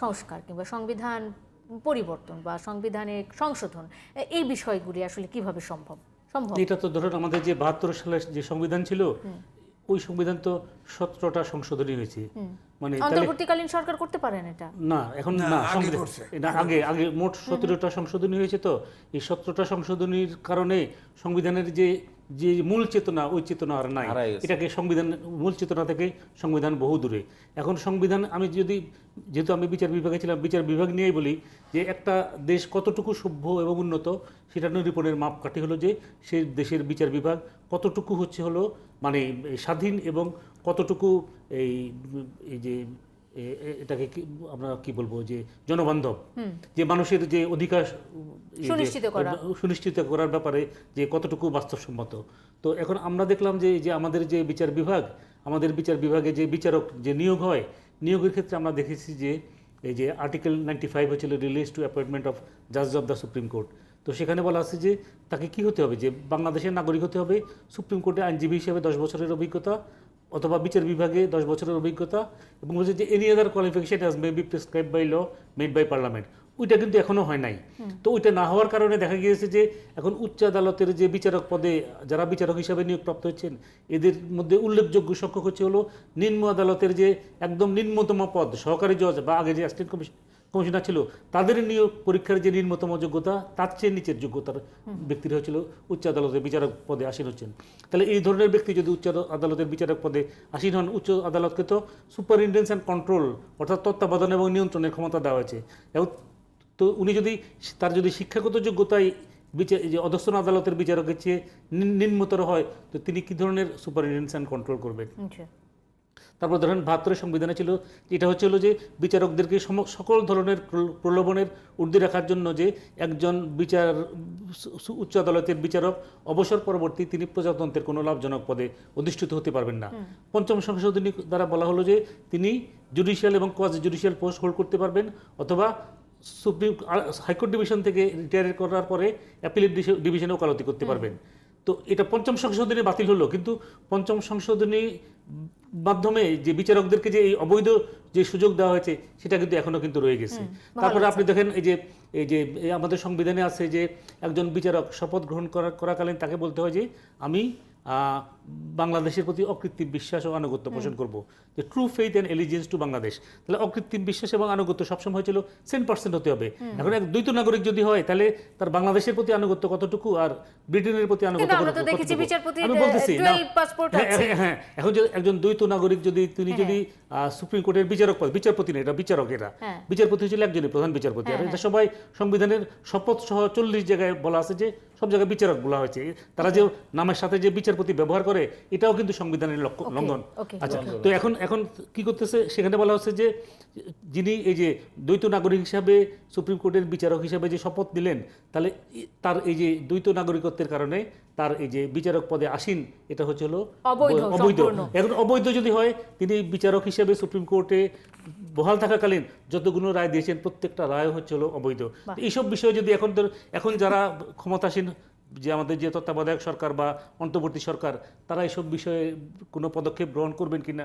সংস্কার কিংবা সংবিধান পরিবর্তন বা সংবিধানের সংশোধন, এই বিষয়গুলি আসলে কিভাবে সম্ভব? এটা তো ধরুন আমাদের যে 72 সালের যে সংবিধান ছিল, ওই সংবিধান তো 17টা সংশোধনী হয়েছে। মানে অন্তর্বর্তীকালীন সরকার করতে পারেন এটা? না, এখন না, আগে আগে মোট 17টা সংশোধনী হয়েছে। তো এই 17টা সংশোধনীর কারণে সংবিধানের যে যে মূল চেতনা, ওই চেতনা আর নাই। এটাকে সংবিধান, মূল চেতনা থেকে সংবিধান বহু দূরে। এখন সংবিধান, আমি যদি, যেহেতু আমি বিচার বিভাগে ছিলাম, বিচার বিভাগ নিয়েই বলি যে একটা দেশ কতটুকু সভ্য এবং উন্নত সেটা নিরূপণের মাপকাঠি হলো যে সেই দেশের বিচার বিভাগ কতটুকু হলো মানে স্বাধীন এবং কতটুকু এই এই যে এটাকে আমরা কি বলবো যে জনবান্ধব, যে মানুষের যে অধিকার সুনিশ্চিত করার ব্যাপারে যে কতটুকু বাস্তবসম্মত। তো এখন আমরা দেখলাম যে আমাদের যে বিচার বিভাগ, আমাদের বিচার বিভাগে যে বিচারক যে নিয়োগ হয়, নিয়োগের ক্ষেত্রে আমরা দেখেছি যে এই যে আর্টিকেল 95 হচ্ছিল রিলেটস টু অ্যাপয়েন্টমেন্ট অফ জাজ অফ দ্য সুপ্রিম কোর্ট। তো সেখানে বলা আছে যে তাকে কি হতে হবে, যে বাংলাদেশের নাগরিক হতে হবে, সুপ্রিম কোর্টে আইনজীবী হিসেবে 10 বছরের অভিজ্ঞতা, অথবা বিচার বিভাগে 10 বছরের অভিজ্ঞতা, এবং বলছে যে any other qualification as may be prescribed by law made by parliament. ওইটা কিন্তু এখনো হয় নাই। তো ওইটা না হওয়ার কারণে দেখা গিয়েছে যে এখন উচ্চ আদালতের যে বিচারক পদে যারা বিচারক হিসাবে নিয়োগপ্রাপ্ত হচ্ছেন, এদের মধ্যে উল্লেখযোগ্য সংখ্যক হচ্ছে হলো নিম্ন আদালতের যে একদম নিম্নতম পদ সহকারী জজ বা আগে যে অ্যাসিস্ট্যান্ট কমিশনার ছিল, তাদের নিয়োগ পরীক্ষার যে নিম্নতম যোগ্যতা, তার চেয়ে নিচের যোগ্যতার ব্যক্তিরা হচ্ছিল উচ্চ আদালতের বিচারক পদে আসীন হচ্ছেন। তাহলে এই ধরনের ব্যক্তি যদি উচ্চ আদালতের বিচারক পদে আসীন হন, উচ্চ আদালতকে তো সুপারিনটেন্ডেন্স অ্যান্ড কন্ট্রোল, অর্থাৎ তত্ত্বাবধান এবং নিয়ন্ত্রণের ক্ষমতা দেওয়া হয়েছে। এবং তো উনি যদি, তার যদি শিক্ষাগত যোগ্যতায় যে অধস্তন আদালতের বিচারকের চেয়ে নিম্নতর হয়, তো তিনি কী ধরনের সুপারিনটেন্ডেন্স অ্যান্ড কন্ট্রোল করবেন? তারপর ধরেন 72 সংবিধানে ছিল, এটা হচ্ছিল যে বিচারকদেরকে সকল ধরনের প্রলোভনের ঊর্ধ্বে রাখার জন্য যে একজন উচ্চ আদালতের বিচারক অবসর পরবর্তী তিনি প্রজাতন্ত্রের কোনো লাভজনক পদে অধিষ্ঠিত হতে পারবেন না। পঞ্চম সংশোধনী দ্বারা বলা হলো যে তিনি জুডিশিয়াল এবং কোয়াজি জুডিশিয়াল পোস্ট হোল্ড করতে পারবেন, অথবা সুপ্রিম হাইকোর্ট ডিভিশন থেকে রিটায়ার করার পরে অ্যাপিলেট ডিভিশনে ওকালতি করতে পারবেন। তো এটা পঞ্চম সংশোধনী বাতিল হলো, কিন্তু পঞ্চম সংশোধনী মাধ্যমে যে বিচারকদেরকে যে এই অবৈধ যে সুযোগ দেওয়া হয়েছে, সেটা কিন্তু এখনো কিন্তু রয়ে গেছে। তারপরে আপনি দেখেন এই যে আমাদের সংবিধানে আছে যে একজন বিচারক শপথ গ্রহণ করাকালীন তাকে বলতে হয় যে আমি বাংলাদেশের প্রতি অকৃত্রিম বিশ্বাস ও আনুগত্য পোষণ করব, যে true faith and allegiance to Bangladesh. তাহলে অকৃত্রিম বিশ্বাস এবং আনুগত্য সবসময় হয়েছিল 10% হতে হবে। এখন এক দ্বৈত নাগরিক যদি হয়, তাহলে তার বাংলাদেশের প্রতি আনুগত্য কতটুকু আর ব্রিটেনের প্রতি আনুগত্য কতটুকু আমি বলতেছি না। হ্যাঁ, এখন যদি একজন দ্বৈত নাগরিক যদি তিনি যদি সুপ্রিম কোর্টের বিচারপতি না, এটা বিচারকেরা, বিচারপতি হচ্ছিল একজনই প্রধান বিচারপতি। আর এটা সবাই সংবিধানের শপথ সহ 40 জায়গায় বলা আছে যে সব জায়গায় বিচারক বলা হয়েছে। তারা যে নামের সাথে যে বিচারপতি ব্যবহার করে, এটাও কিন্তু সংবিধানের লঙ্ঘন। আচ্ছা, তো এখন কি করতেছে, সেখানে বলা হচ্ছে যে যিনি এই যে দ্বৈত নাগরিক হিসাবে সুপ্রিম কোর্টের বিচারক হিসাবে যে শপথ নিলেন, তাহলে তার এই যে দ্বৈত নাগরিকত্বের কারণে তার এই যে বিচারক পদে আসীন, এটা হচ্ছে হলো অবৈধ। এখন অবৈধ যদি হয়, তিনি বিচারক হিসেবে সুপ্রিম কোর্টে বহাল থাকাকালীন যতগুলো রায় দিয়েছেন, প্রত্যেকটা রায় হচ্ছে হলো অবৈধ। এইসব বিষয়ে যদি এখন যারা ক্ষমতাসীন, যে আমাদের যে তত্ত্বাবধায়ক সরকার বা অন্তর্বর্তী সরকার, তারা এইসব বিষয়ে কোনো পদক্ষেপ গ্রহণ করবেন কিনা